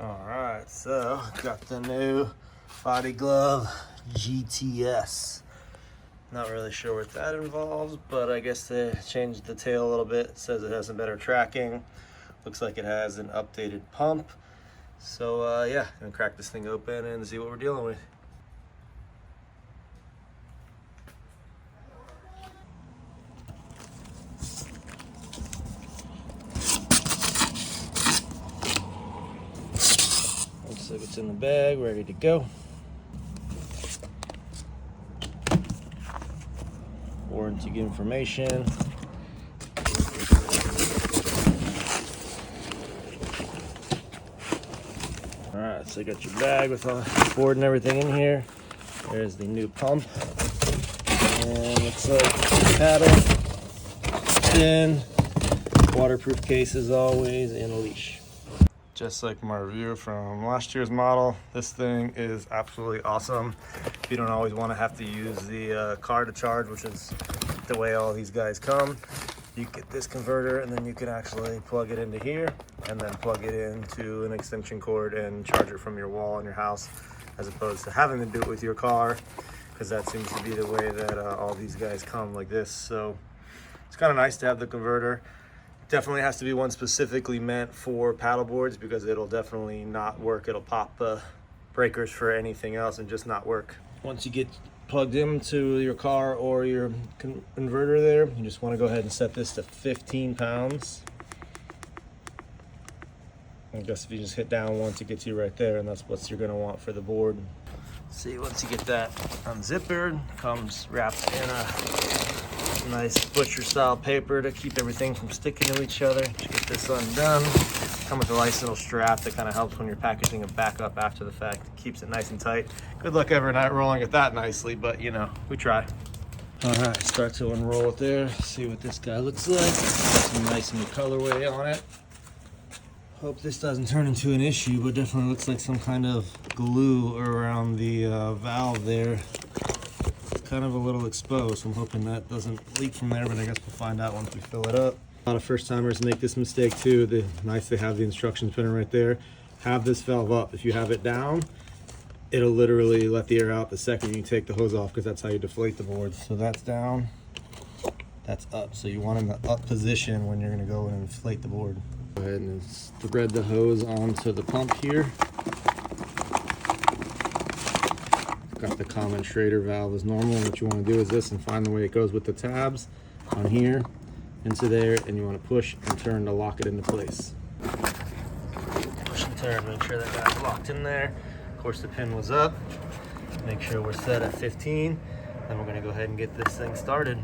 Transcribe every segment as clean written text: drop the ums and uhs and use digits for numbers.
Alright, so got the new body glove GTS. Not really sure what that involves, but I guess they changed the tail a little bit. It says it has some better tracking. Looks like it has an updated pump. So yeah, gonna crack this thing open and see what we're dealing with. Looks like it's in the bag, ready to go. Warranty information. Alright, so you got your bag with all the board and everything in here. There's the new pump. And looks like paddle, fin, waterproof case as always, and a leash. Just like my review from last year's model, this thing is absolutely awesome. You don't always want to have to use the car to charge, which is the way all these guys come. You get this converter and then you can actually plug it into here and then plug it into an extension cord and charge it from your wall in your house, as opposed to having to do it with your car, because that seems to be the way that all these guys come, like this. So it's kind of nice to have the converter. Definitely has to be one specifically meant for paddle boards, because it'll definitely not work. It'll pop breakers for anything else and just not work. Once you get plugged into your car or your converter there, you just want to go ahead and set this to 15 pounds. I guess if you just hit down once, it gets you right there, and that's what you're going to want for the board. See, once you get that unzippered, comes wrapped in a nice butcher style paper to keep everything from sticking to each other. Just get this undone. Come with a nice little strap that kind of helps when you're packaging it back up after the fact. It keeps it nice and tight. Good luck every night rolling it that nicely, but you know, we try. All right, start to unroll it there. See what this guy looks like. Some nice new colorway on it. Hope this doesn't turn into an issue, but definitely looks like some kind of glue around the valve there. It's kind of a little exposed, so I'm hoping that doesn't leak from there, but I guess we'll find out once we fill it up. A lot of first timers make this mistake too. Nice they have the instructions printed right there. Have this valve up. If you have it down, it'll literally let the air out the second you take the hose off, because that's how you deflate the board. So that's down, that's up. So you want in the up position when you're gonna go and inflate the board. Go ahead and thread the hose onto the pump here. Got the common Schrader valve as normal. What you want to do is this, and find the way it goes with the tabs on here into there, and you want to push and turn to lock it into place. Push and turn, make sure that guy's locked in there. Of course the pin was up. Make sure we're set at 15. Then we're going to go ahead and get this thing started.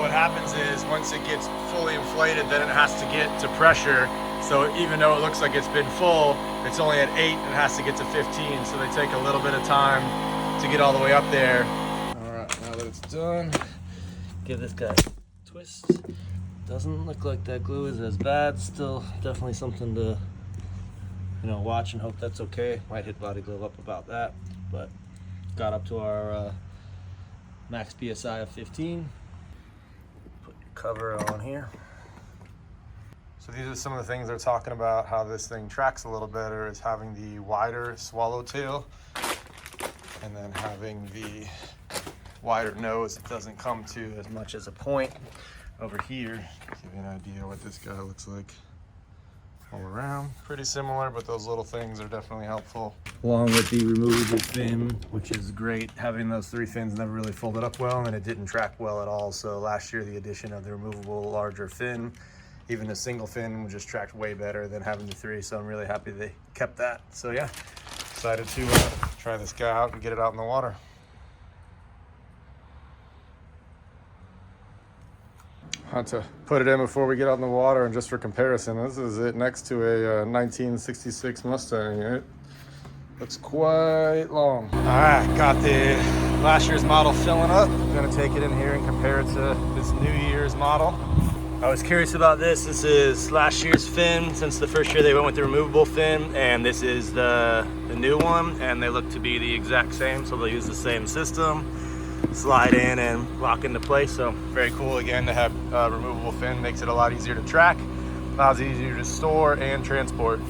Happens is once it gets fully inflated, then it has to get to pressure. So even though it looks like it's been full, it's only at 8 and it has to get to 15. So they take a little bit of time to get all the way up there. All right, now that it's done, give this guy a twist. Doesn't look like that glue is as bad. Still definitely something to, you know, watch and hope that's okay. Might hit body glove up about that, but got up to our max PSI of 15. Cover on here. So these are some of the things they're talking about, how this thing tracks a little better, is having the wider swallowtail and then having the wider nose. It doesn't come to as much as a point over here. Give you an idea what this guy looks like all around. Pretty similar, but those little things are definitely helpful. Along with the removable fin, which is great. Having those 3 fins never really folded up well, and it didn't track well at all. So last year, the addition of the removable larger fin, even a single fin, just tracked way better than having the 3. So I'm really happy they kept that. So yeah, excited to try this guy out and get it out in the water. I had to put it in before we get out in the water, and just for comparison, this is it next to a 1966 Mustang. It looks quite long. All right, got the last year's model filling up. I'm gonna take it in here and compare it to this new year's model. I was curious about this. This is last year's fin. Since the first year they went with the removable fin, and this is the new one, and they look to be the exact same, so they'll use the same system. Slide in and lock into place. So very cool again to have a removable fin. Makes it a lot easier to track, allows it easier to store and transport.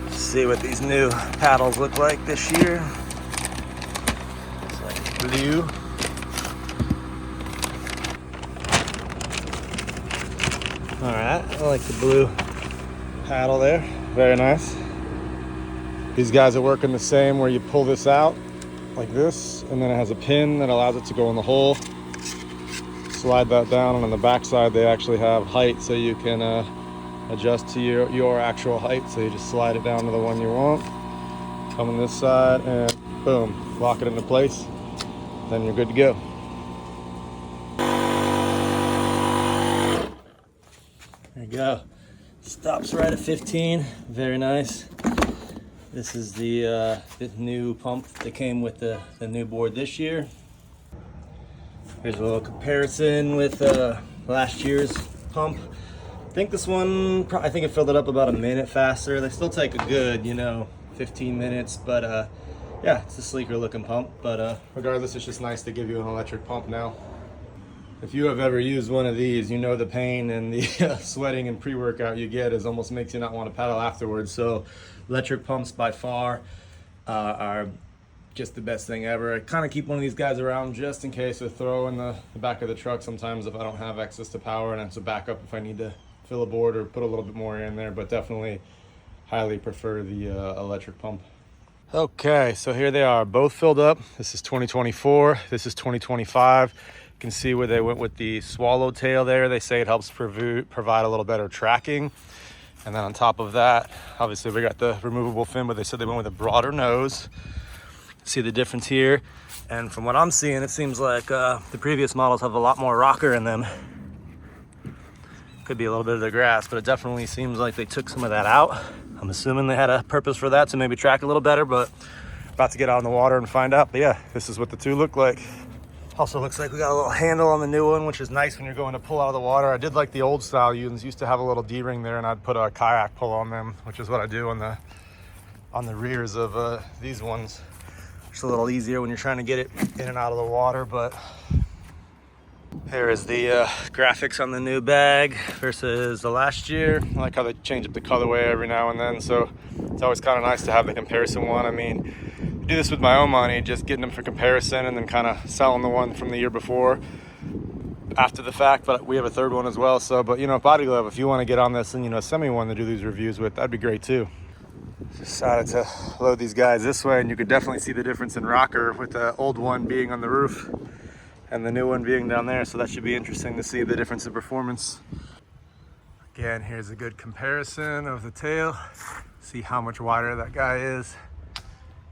Let's see what these new paddles look like this year. It's like blue. All right, I like the blue paddle there. Very nice. These guys are working the same, where you pull this out like this, and then it has a pin that allows it to go in the hole. Slide that down, and on the back side they actually have height, so you can adjust to your actual height. So you just slide it down to the one you want, come on this side, and boom, lock it into place, then you're good to go. There you go. Stops right at 15. Very nice. This is the new pump that came with the new board this year. Here's a little comparison with last year's pump. I think this one, I think it filled it up about a minute faster. They still take a good, 15 minutes, but yeah, it's a sleeker looking pump. But Regardless, it's just nice to give you an electric pump now. If you have ever used one of these, you know the pain and the sweating and pre-workout you get is almost makes you not want to paddle afterwards. So electric pumps by far are just the best thing ever. I kind of keep one of these guys around just in case, I throw in the back of the truck sometimes if I don't have access to power, and it's a backup if I need to fill a board or put a little bit more in there, but definitely highly prefer the electric pump. okay, so here they are, both filled up. This is 2024, this is 2025. You can see where they went with the swallowtail there. They say it helps provide a little better tracking. And then on top of that, obviously we got the removable fin, but they said they went with a broader nose. See the difference here. And from what I'm seeing, it seems like the previous models have a lot more rocker in them. Could be a little bit of the grass, but it definitely seems like they took some of that out. I'm assuming they had a purpose for that to maybe track a little better, but about to get out in the water and find out. But yeah, this is what the two look like. Also looks like we got a little handle on the new one, which is nice when you're going to pull out of the water. I did like the old style ones. Used to have a little D-ring there, and I'd put a kayak pull on them, which is what I do on the rears of these ones. It's a little easier when you're trying to get it in and out of the water. But here is the graphics on the new bag versus the last year. I like how they change up the colorway every now and then, so it's always kind of nice to have the comparison one. I mean, I do this with my own money, just getting them for comparison and then kind of selling the one from the year before after the fact. But we have a third one as well. So, but Body Glove, if you want to get on this and send me one to do these reviews with, that'd be great too. Decided to load these guys this way, and you could definitely see the difference in rocker with the old one being on the roof and the new one being down there. So that should be interesting to see the difference in performance. Again, here's a good comparison of the tail. See how much wider that guy is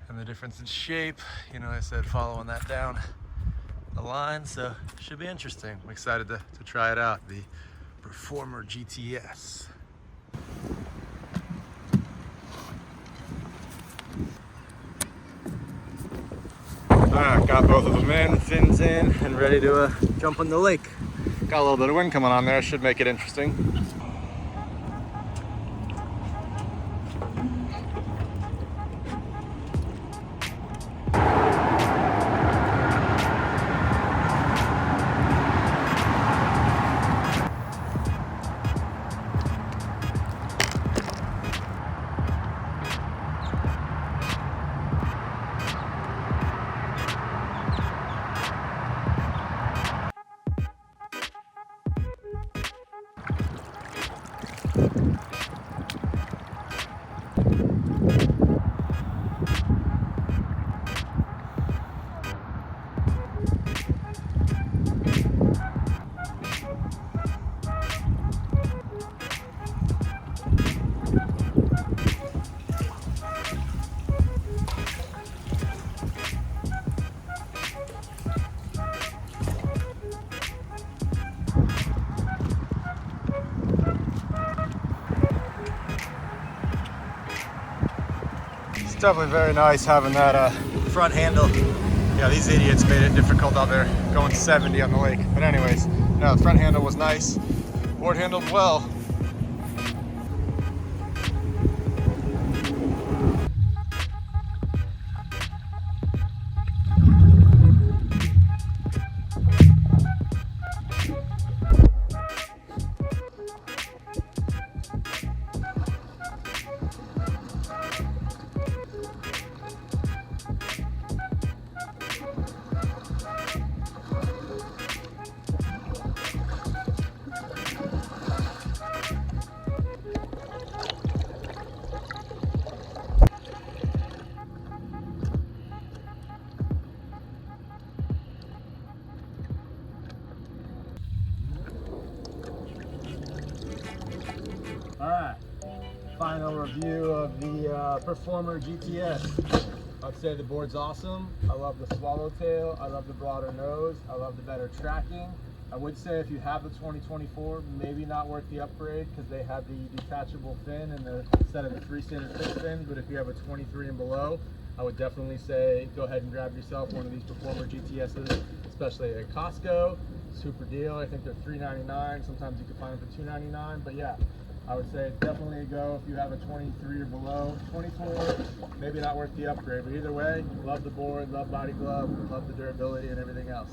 and the difference in shape. I said following that down the line, so it should be interesting. I'm excited to try it out, the Performer GTS. Alright, got both of them in, fins in, and ready to jump in the lake. Got a little bit of wind coming on there, should make it interesting. definitely very nice having that front handle. Yeah, these idiots made it difficult out there going 70 on the lake. But anyways, no, the front handle was nice. Board handled well. All right, final review of the Performer GTS. I'd say the board's awesome. I love the swallowtail. I love the broader nose. I love the better tracking. I would say if you have the 2024, maybe not worth the upgrade because they have the detachable fin and instead of the freestanding fixed fin. But if you have a 23 and below, I would definitely say go ahead and grab yourself one of these Performer GTSs, especially at Costco. Super deal. I think they're $3.99. Sometimes you can find them for $2.99. But yeah, I would say definitely go if you have a 23 or below. 24, maybe not worth the upgrade, but either way, love the board, love body glove, love the durability and everything else.